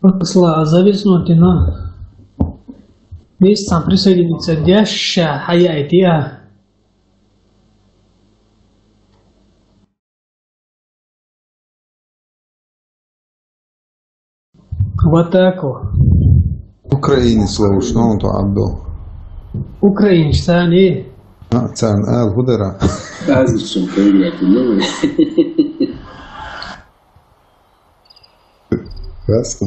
Посла зависнуть на весь сам присоединиться дяща хаяйтия. Вот так вот. Украинец لو شلون تعبدوا؟ Украинец ثاني. كان غدرة. بعض السكريات اللي بس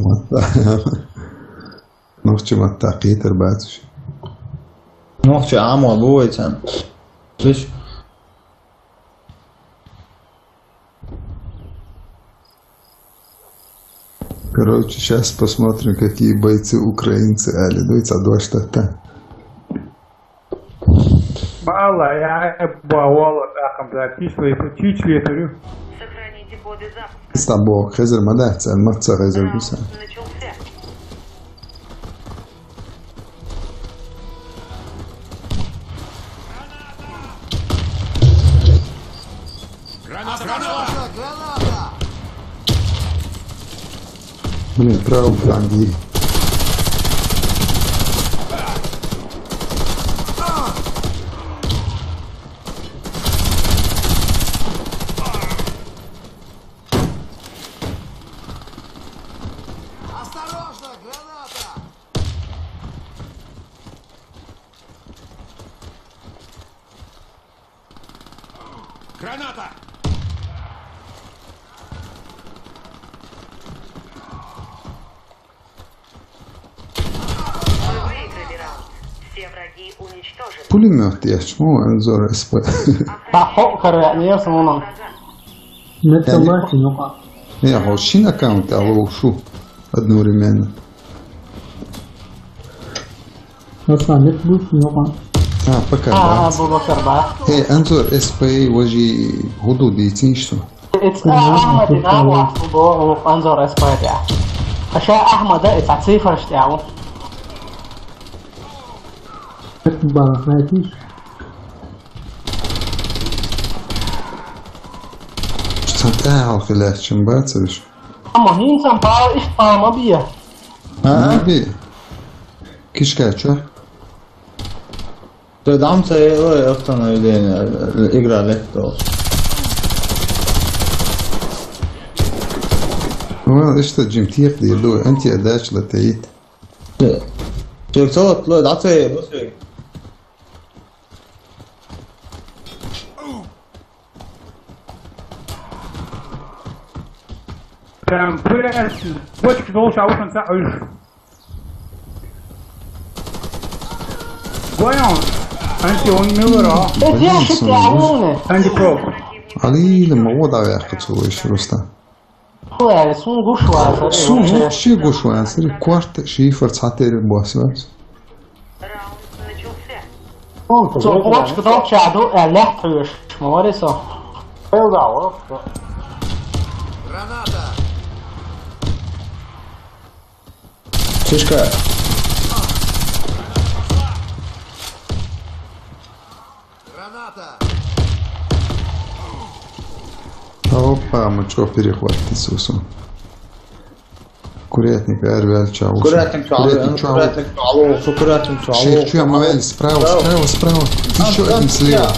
نوختي ما تاقيت رباتش. نوختي عام وابوي كان. ليش؟ Короче, сейчас посмотрим, какие бойцы украинцы. Давайте адваштата. Мало, я бавал, ахам, да, тичлетурю. Сохраните коды запуска. С тобой, хазер мадахца, махца хазер биса. Начался. Блин, правый фланги. Осторожно, граната! Граната! Все враги уничтожены. Пулемет я чему Анзор СП. Я холщин аккаунт, а лоушу одновременно. пока. Анзор СП وجي حدودي تنشتو. أحمد ينام وأنظر إسبانيا. أشياء أحمد ده تعصيفر اشتعوا. شتاع خلاص شنباتش. أما هين سنبار إيش ما بيه. ما بيه. كيش كاتشو؟ تدعم سيء أختنا يدين إقرأ له توس. إيش تجيم تيقدي لو أنت أداش لتعيد. شو صوت لو دعم سيء بس. Там пыряешь, бочки должен, а уж он саешь. Voyons, он не вырал. Антипроп. علي لما وضع يا أخي تسوي شو رستا؟ سون قشوة. سون شو قشوة؟ سري كوارت شيء فرصاتي البواسات. Så bråčko doći, a elektriš, mori so. Граната! Чешка. Граната! Опа, мы что перехват Иисусу. Курятник, арвял чау. Курятник чау. Курятник чау. Шейх, что я мавель, справа. Еще один слева.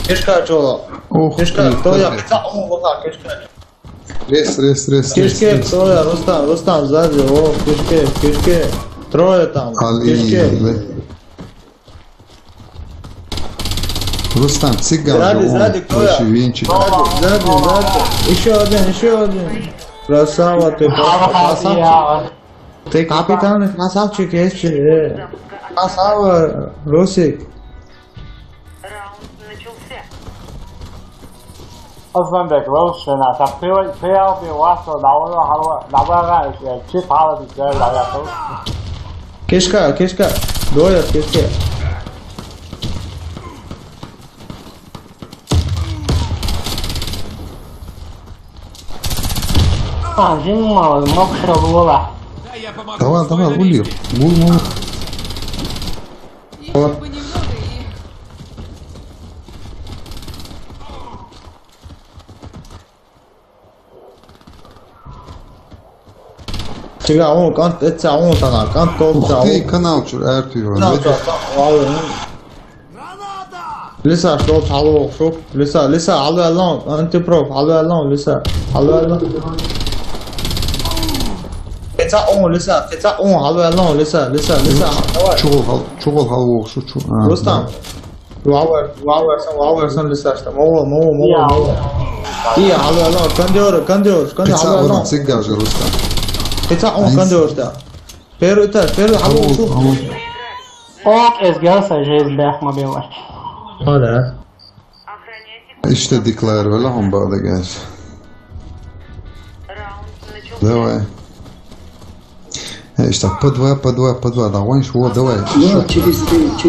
Кишка чего? Ох, Кишка, кто я? Кишка. Рез. Кишке, кто я? Рустам сзади. О, кишке. Трое там. Кишке. Рустам, цыган. Сзади, кто я? Сзади. Еще один. Красава, ты красавчик. Ты капитан, красавчик есть. Красава, Русик. أصلاً بقولش أنا تفكير فيها في واسطة نعمل شيء حالة إزاي لا يقول. Кишка. Доя, кишке. Жимма, мокшая была. Давай, гули. Гул. Вот. Чига он кант эца он тана кант толта. Ты канал чур артуйон. Граната! لسه شوط حلو شوف لسه على اللون انت بروف على اللون لسه على اللون تتا اون لسه تتا اون على اللون لسه Чугол халвох шу чу. رستم واور سن لسه اشتا مو ايه على اللون كندور Пица على оран اللون цигаж руста. تتا اون كندور ده بيرو حلو شوف Ok, ezgelsa jezbeh ma bevaç. هذا Охраняйте İşte deklar vela hon bağda gel. раунд. Начался. Давай. Что, по два, давай, вот, давай. Да, через точку.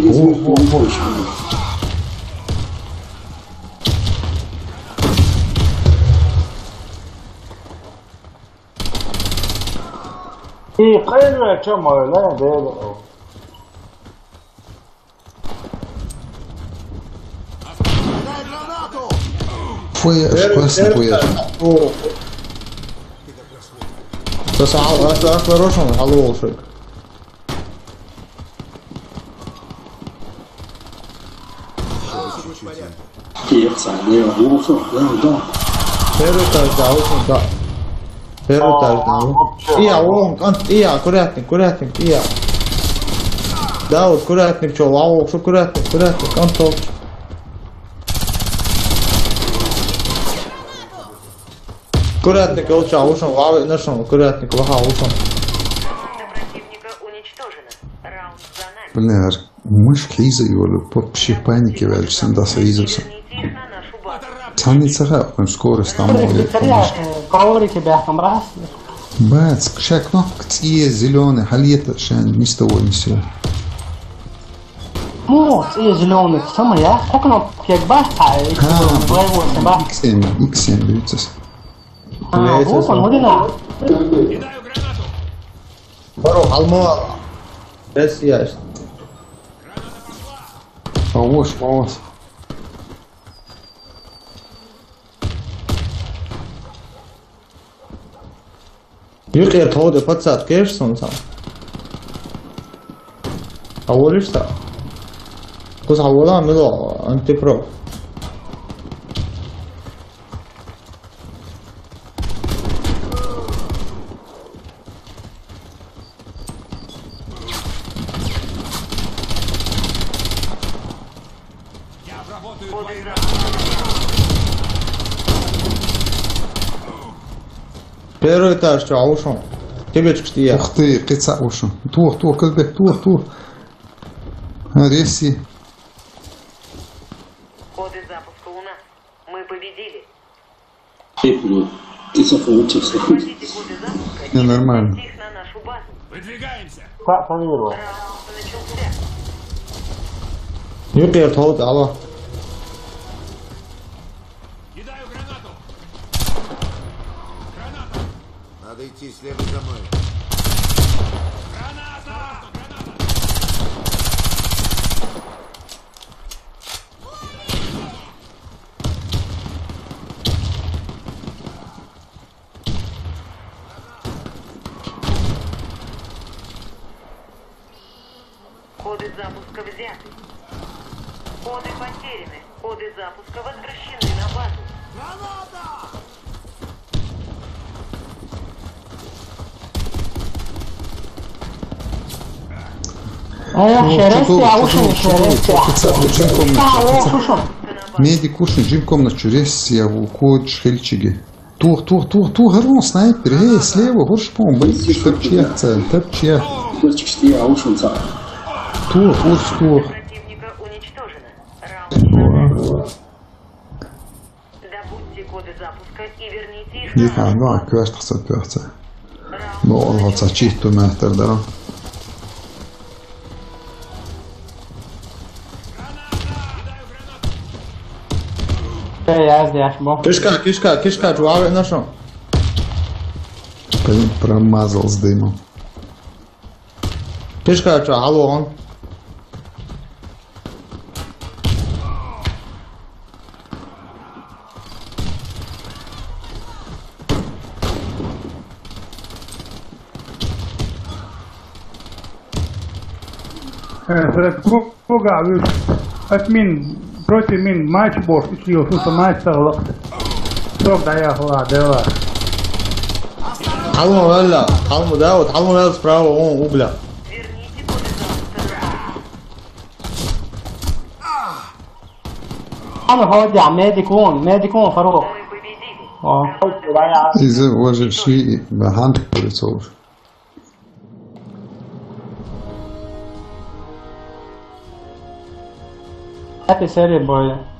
İyi kıyır çam öyle değil. Дай гранату! Фуяж, классно фуяж. بس اصلا روشن حلو شوي Текца, да. Первый этаж, да, очень, да. Первый этаж, да. Ия, вон, ия, курятник, ия. Да, вот курятник, что, лавок, что курятник, контол. Курятник, лучше, ушел, лавы, нашел, курятник, лоха, ушел. Команда противника уничтожена. Раунд за нами. Bler, мышки изъявили, по паники вельсен, да се изъявся. Верните их на нашу базу. Цаница он скорость там может. Коврики бяхам раз. Бац, шаг ног, tie зеленый, халета, шан, ни с того ни с сего. Ну, и зеленый, сама я. Как оно как бахта, и твоего себя. X7 берется. Вот он, вот и на. Баро, алмова. Без ящик. Павош. Юрий тоды подсад, кеш он сам. А вот что? Кус хавола мило антипро. Первый этаж, что, ушел. Тебе что я? Ух ты, кица ушел. Тур, Кальбек, тур. Реси. Коды запуска у нас. Мы победили. Текца получился. Вводите коды запуска Не, нормально. и их на нашу базу. Выдвигаемся. Проверил. Раунд начался. Юрий тоды, алло. Кидаю гранату. Надо идти следуй за мной. Граната! Коды запуска взяты. Коды потеряны. Коды запуска возвращены на базу. Şerefsiz avuşun şerefsiz. Медик уши, джим комнату, рез я в код шхельчиги. Тур, гарон, снайпер, слева, горшпом, боитесь, топчех цель, топчех. Тур. Противника уничтожено. Раунд. Добудьте коды запуска и верните их на Дихан, no, kööstä. No, olvat saa chihtumähtär där. Я здесь, бо. Кишка, чувак, нашел. Блин, промазал с дымом. Кишка, что, алло, он. Кога вы отмин против мин матч бор шлил что матч стал. Сок дая хла дела. Халму валла, халму Дауд, халму валла справа, он убля. Верните коды запуска. أنا هودي عمادي كون فاروق. Мы победили. Diese Orge Ski Handpolizei. هاتي سري بوي.